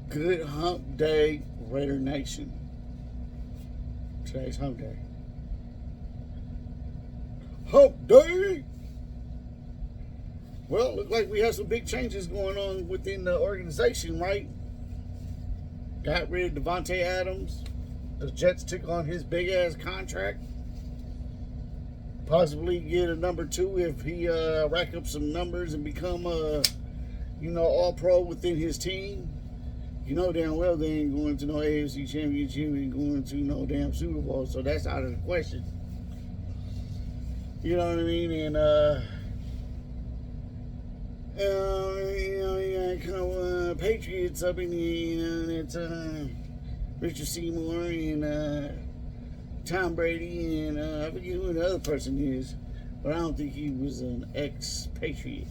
Good hump day, Raider Nation. Today's hump day. Hump day! Well, look like we have some big changes going on within the organization, right? Got rid of Devontae Adams. The Jets took on his big-ass contract. Possibly get a number two if he rack up some numbers and become all-pro within his team. You know damn well they ain't going to no AFC Championship and going to no damn Super Bowl, so that's out of the question. You know what I mean? And you got Patriots up in the, and it's Richard Seymour and Tom Brady and I forget who the other person is, but I don't think he was an ex-Patriot.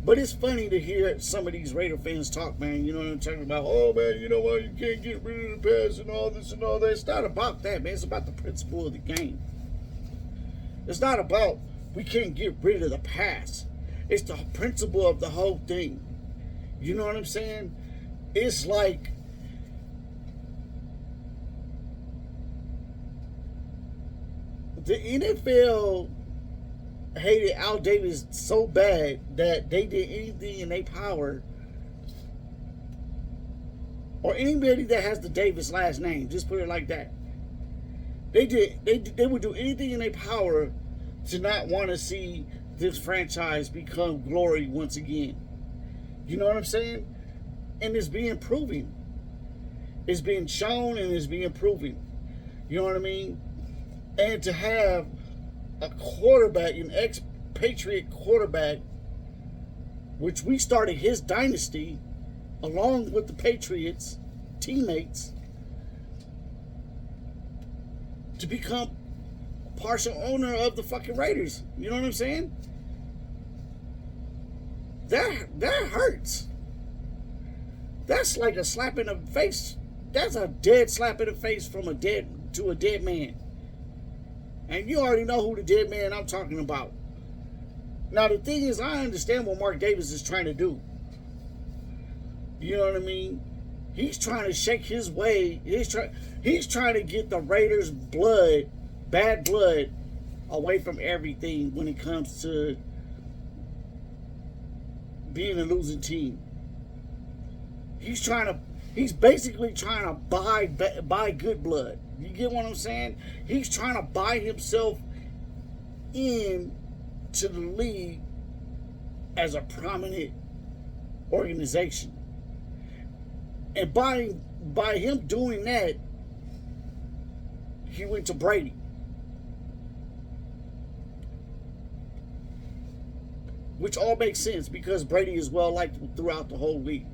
But it's funny to hear some of these Raider fans talk, man. You know what I'm talking about? Oh, man, you know what? You can't get rid of the pass and all this and all that. It's not about that, man. It's about the principle of the game. It's not about we can't get rid of the pass. It's the principle of the whole thing. You know what I'm saying? It's like the NFL hated Al Davis so bad that they did anything in their power, or anybody that has the Davis last name, just put it like that. They would do anything in their power to not want to see this franchise become glory once again. You know what I'm saying? And it's being proven. It's being shown and it's being proven. You know what I mean? And to have a quarterback, an ex-Patriot quarterback, which we started his dynasty along with the Patriots teammates, to become a partial owner of the fucking Raiders. You know what I'm saying? That hurts. That's like a slap in the face. That's a dead slap in the face from a dead man. And you already know who the dead man I'm talking about. Now, the thing is, I understand what Mark Davis is trying to do. You know what I mean? He's trying to shake his way. He's trying to get the Raiders' bad blood, away from everything when it comes to being a losing team. He's basically trying to buy good blood. You get what I'm saying? He's trying to buy himself in to the league as a prominent organization. And by him doing that, he went to Brady. Which all makes sense because Brady is well liked throughout the whole league.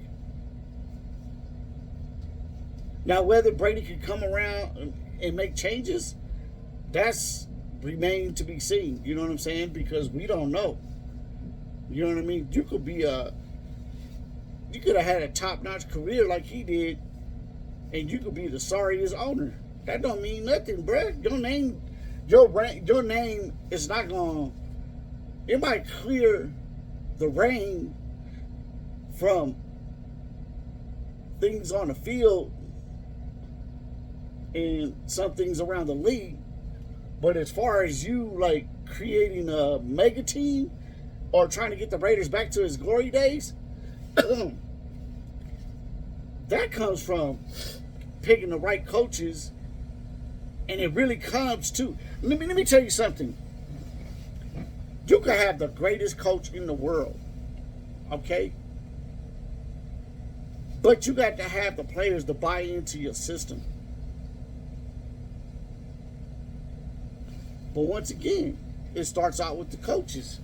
Now, whether Brady could come around and make changes, that's remained to be seen. You know what I'm saying? Because we don't know. You know what I mean? You could have had a top-notch career like he did, and you could be the sorriest owner. That don't mean nothing, bruh. Your name is not going. It might clear the rain from things on the field and some things around the league, but as far as you like creating a mega team or trying to get the Raiders back to his glory days, that comes from picking the right coaches, and it really comes to let me tell you something. You can have the greatest coach in the world, okay? But you got to have the players to buy into your system. But once again, it starts out with the coaches.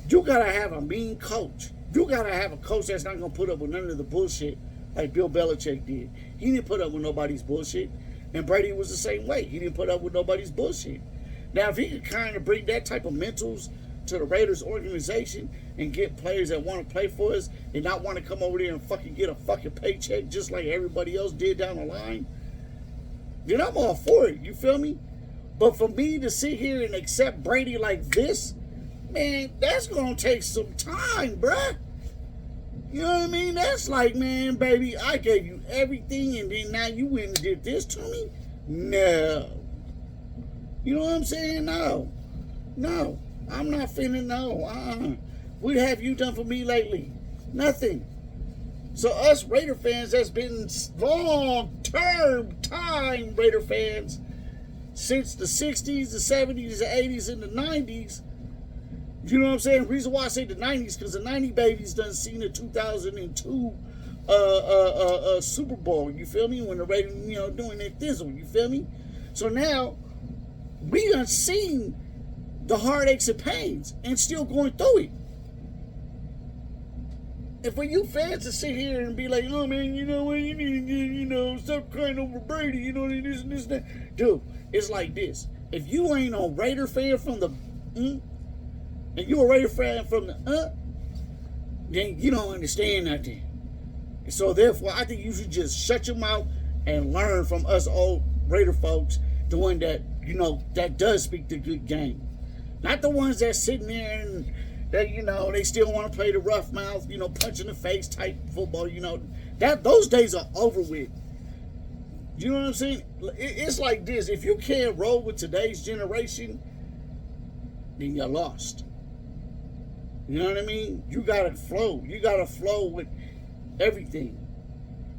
You got to have a mean coach. You got to have a coach that's not going to put up with none of the bullshit like Bill Belichick did. He didn't put up with nobody's bullshit. And Brady was the same way. He didn't put up with nobody's bullshit. Now, if he could kind of bring that type of mentals to the Raiders organization and get players that want to play for us and not want to come over there and fucking get a fucking paycheck just like everybody else did down the line, then I'm all for it. You feel me? But for me to sit here and accept Brady like this, man, that's going to take some time, bruh. You know what I mean? That's like, man, baby, I gave you everything and then now you went and did this to me? No. You know what I'm saying? No. No. I'm not finna know. What have you done for me lately? Nothing. So us Raider fans that's been long-term time Raider fans since the 60s, the 70s, the 80s, and the 90s. You know what I'm saying? The reason why I say the 90s, because the 90 babies done seen the 2002 Super Bowl. You feel me? When the Raiders, doing their thizzle. You feel me? So now, we done seen the heartaches and pains and still going through it. And for you fans to sit here and be like, oh man, you know what, you need to stop crying over Brady, this and this and that. Dude, it's like this. If you ain't a Raider fan from the and you a Raider fan from the then you don't understand nothing. And so therefore, I think you should just shut your mouth and learn from us old Raider folks, the one that, that does speak the good game. Not the ones that's sitting there and that, they still want to play the rough mouth, punch in the face type football, that those days are over with. You know what I'm saying? It's like this. If you can't roll with today's generation, then you're lost. You know what I mean? You gotta flow. You gotta flow with everything.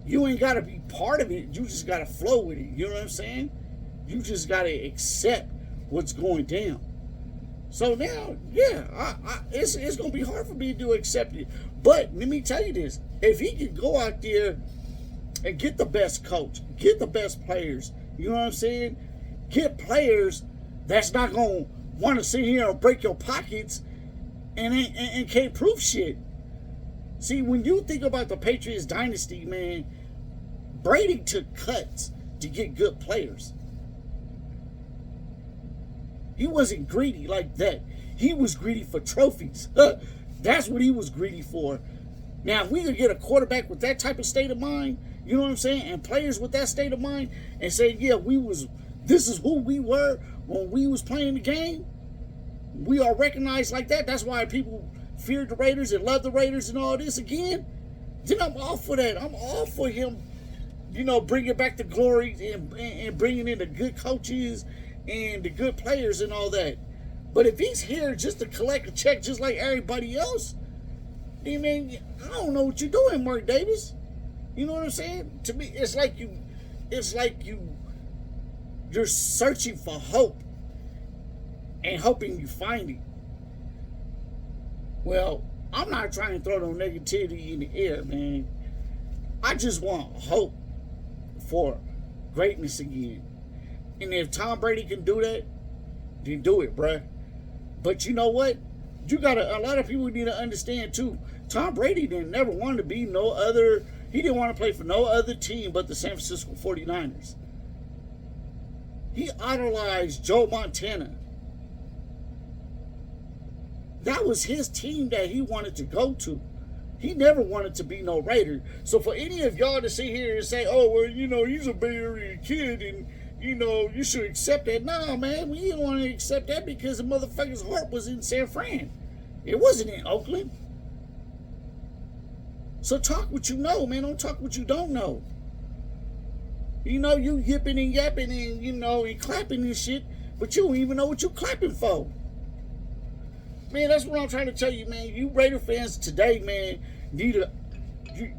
You ain't gotta be part of it. You just gotta flow with it. You know what I'm saying? You just gotta accept what's going down. So now, yeah, it's gonna be hard for me to accept it. But let me tell you this: if he could go out there and get the best coach, get the best players, you know what I'm saying? Get players that's not gonna want to sit here and break your pockets and can't prove shit. See, when you think about the Patriots dynasty, man, Brady took cuts to get good players. He wasn't greedy like that. He was greedy for trophies. That's what he was greedy for. Now, if we could get a quarterback with that type of state of mind, you know what I'm saying, and players with that state of mind, and say, yeah, this is who we were when we was playing the game. We are recognized like that. That's why people feared the Raiders and loved the Raiders and all this again. Then I'm all for that. I'm all for him, bringing back the glory and bringing in the good coaches and the good players and all that. But if he's here just to collect a check just like everybody else, then, man, I don't know what you're doing, Mark Davis. You know what I'm saying? To me, it's like you're searching for hope and hoping you find it. Well, I'm not trying to throw no negativity in the air, man. I just want hope for greatness again. And if Tom Brady can do that, then do it, bruh. But you know what? A lot of people need to understand too. Tom Brady didn't never want to be he didn't want to play for no other team but the San Francisco 49ers. He idolized Joe Montana. That was his team that he wanted to go to. He never wanted to be no Raider. So for any of y'all to sit here and say, oh, well, he's a Bay Area kid and, you should accept that. No, man, we didn't want to accept that because the motherfucker's heart was in San Fran. It wasn't in Oakland. So talk what you know, man. Don't talk what you don't know. You yipping and yapping and, and clapping and shit, but you don't even know what you're clapping for. Man, that's what I'm trying to tell you, man. You Raider fans today, man,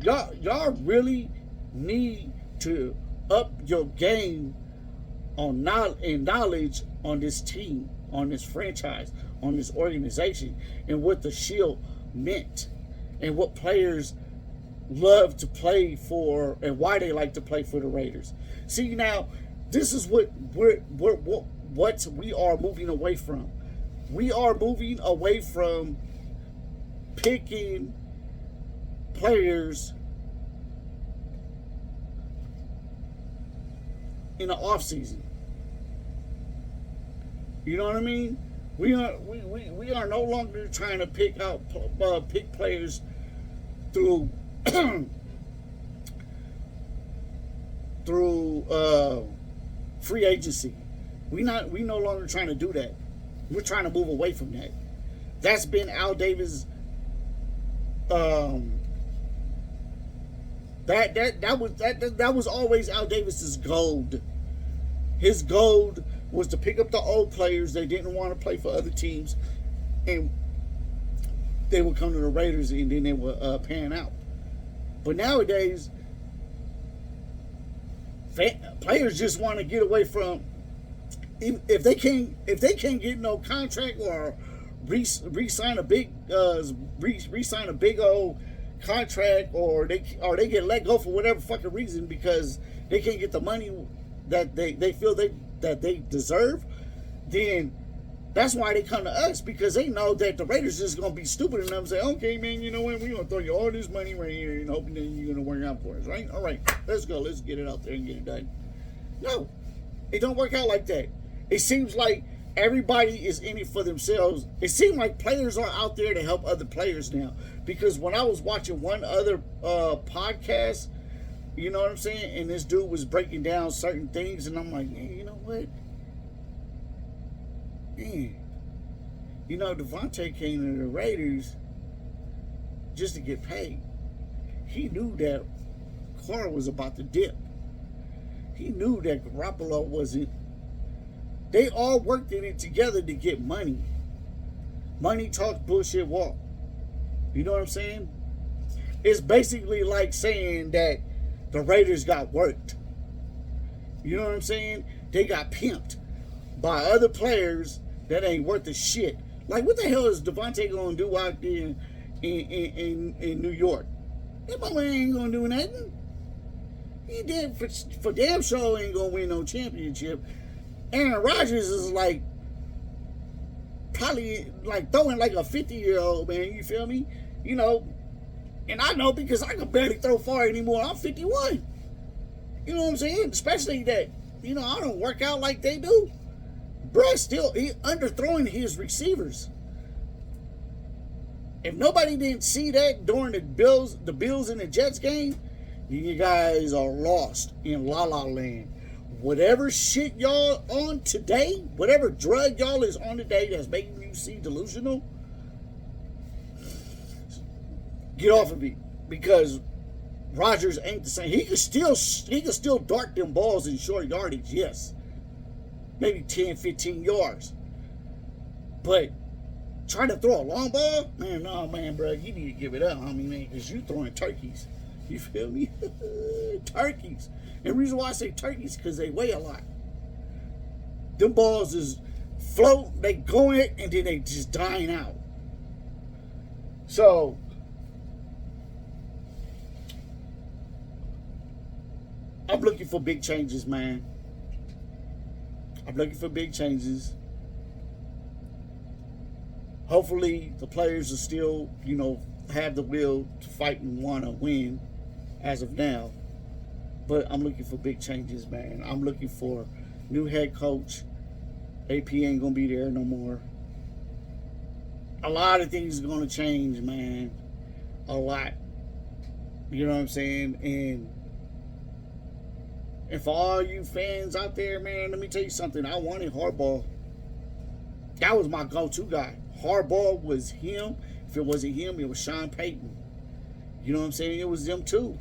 y'all really need to up your game on knowledge on this team, on this franchise, on this organization, and what the Shield meant, and what players love to play for, and why they like to play for the Raiders. See, now, this is what we are moving away from. We are moving away from picking players in the off season. You know what I mean? We are no longer trying to pick players through free agency. We no longer trying to do that. We're trying to move away from that. That's been Al Davis' That was always Al Davis's gold. His gold was to pick up the old players that didn't want to play for other teams, and they would come to the Raiders, and then they would pan out. But nowadays, players just want to get away from. If they can't get no contract or re-sign a big old contract, or they get let go for whatever fucking reason because they can't get the money that they feel that they deserve, then that's why they come to us, because they know that the Raiders is going to be stupid enough to say, okay, man, you know what, we're going to throw you all this money right here and hoping that you're going to work out for us, right? All right, let's go. Let's get it out there and get it done. No, it don't work out like that. It seems like everybody is in it for themselves. It seems like players are out there to help other players now, because when I was watching one other podcast, you know what I'm saying, and this dude was breaking down certain things, and I'm like, man, you know what? Man, you know, Davante came to the Raiders just to get paid. He knew that Carr was about to dip. He knew that Garoppolo wasn't. They all worked in it together to get money. Money talks, bullshit walk. You know what I'm saying? It's basically like saying that the Raiders got worked. You know what I'm saying? They got pimped by other players that ain't worth a shit. Like, what the hell is Davante gonna do out there in New York? That mama ain't gonna do nothing. He did for damn sure ain't gonna win no championship. Aaron Rodgers is like probably like throwing like a 50-year-old, man. You feel me? You know, and I know because I can barely throw far anymore. I'm 51. You know what I'm saying? Especially that, you know, I don't work out like they do. Bruh, still he underthrowing his receivers. If nobody didn't see that during the Bills and the Jets game, you guys are lost in La La Land. Whatever shit y'all on today, whatever drug y'all is on today that's making you see delusional, get off of it, because Rodgers ain't the same. He can still dart them balls in short yardage, yes. Maybe 10, 15 yards. But trying to throw a long ball, man, no, man, bro, you need to give it up, homie, man, because you throwing turkeys. You feel me? Turkeys. And the reason why I say turkeys is because they weigh a lot. Them balls is float, they go in, and then they just dying out. So, I'm looking for big changes, man. I'm looking for big changes. Hopefully, the players are still, you know, have the will to fight and want to win as of now. But I'm looking for big changes, man. I'm looking for new head coach. AP ain't going to be there no more. A lot of things are going to change, man. A lot. You know what I'm saying? And for all you fans out there, man, let me tell you something. I wanted Harbaugh. That was my go-to guy. Harbaugh was him. If it wasn't him, it was Sean Payton. You know what I'm saying? It was them two.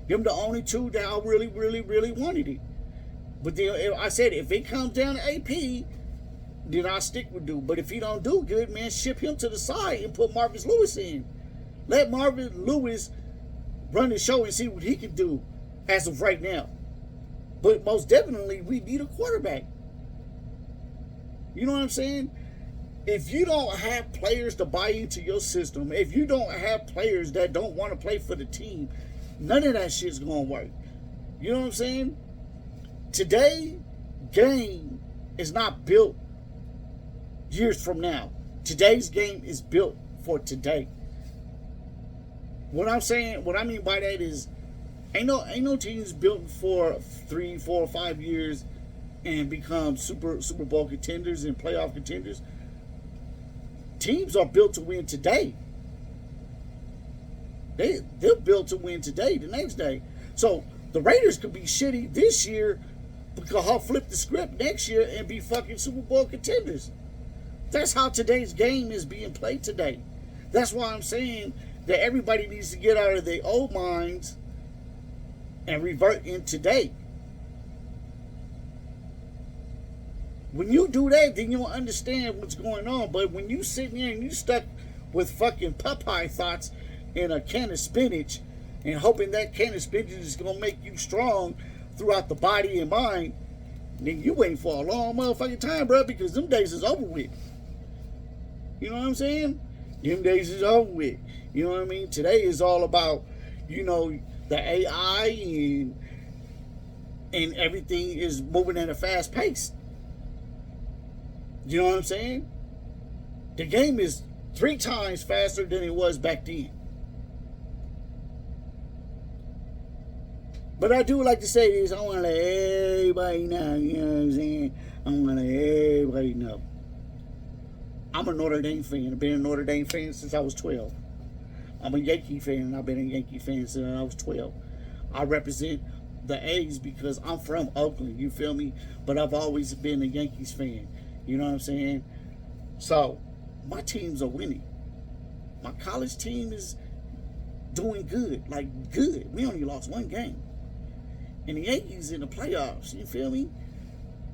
Them the only two that I really, really, really wanted it. But then I said, if it comes down to AP, then I'll stick with dude. But if he don't do good, man, ship him to the side and put Marvin Lewis in. Let Marvin Lewis run the show and see what he can do as of right now. But most definitely, we need a quarterback. You know what I'm saying? If you don't have players to buy into your system, if you don't have players that don't want to play for the team, none of that shit's going to work. You know what I'm saying? Today's game is not built years from now. Today's game is built for today. What I'm saying, what I mean by that is, ain't no teams built for 3, 4, 5 years and become Super Bowl contenders and playoff contenders. Teams are built to win today. They're built to win today, the next day. So the Raiders could be shitty this year, because I'll flip the script next year and be fucking Super Bowl contenders. That's how today's game is being played today. That's why I'm saying that everybody needs to get out of their old minds and revert in today. When you do that, then you'll understand what's going on. But when you sitting there and you stuck with fucking Popeye thoughts in a can of spinach and hoping that can of spinach is going to make you strong throughout the body and mind, then you waiting for a long motherfucking time, bro, because them days is over with. You know what I'm saying? Them days is over with. You know what I mean? Today is all about, you know, the AI and everything is moving at a fast pace. You know what I'm saying? The game is 3 times faster than it was back then. But I do like to say this. I want to let everybody know. You know what I'm saying? I want to let everybody know. I'm a Notre Dame fan. I've been a Notre Dame fan since I was 12. I'm a Yankee fan, and I've been a Yankee fan since I was 12. I represent the A's because I'm from Oakland. You feel me? But I've always been a Yankees fan. You know what I'm saying? So, my teams are winning. My college team is doing good. Like, good. We only lost 1 game. And the Yankees in the playoffs. You feel me?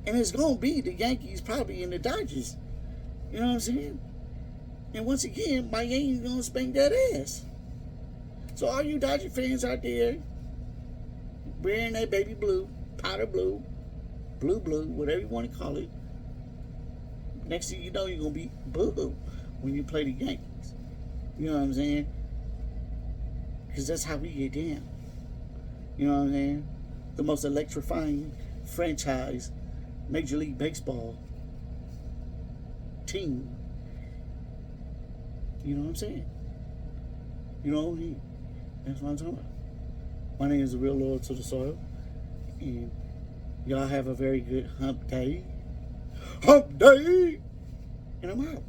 And it's going to be the Yankees probably in the Dodgers. You know what I'm saying? And once again, my Yankees going to spank that ass. So all you Dodger fans out there wearing that baby blue, powder blue, blue, whatever you want to call it, next thing you know, you're going to be boo when you play the Yankees. You know what I'm saying? Because that's how we get down. You know what I'm saying? The most electrifying franchise, Major League Baseball team. You know what I'm saying? You know what I mean? That's what I'm talking about. My name is The Real Lord to the Soil. And y'all have a very good hump day. Hump day! And I'm out.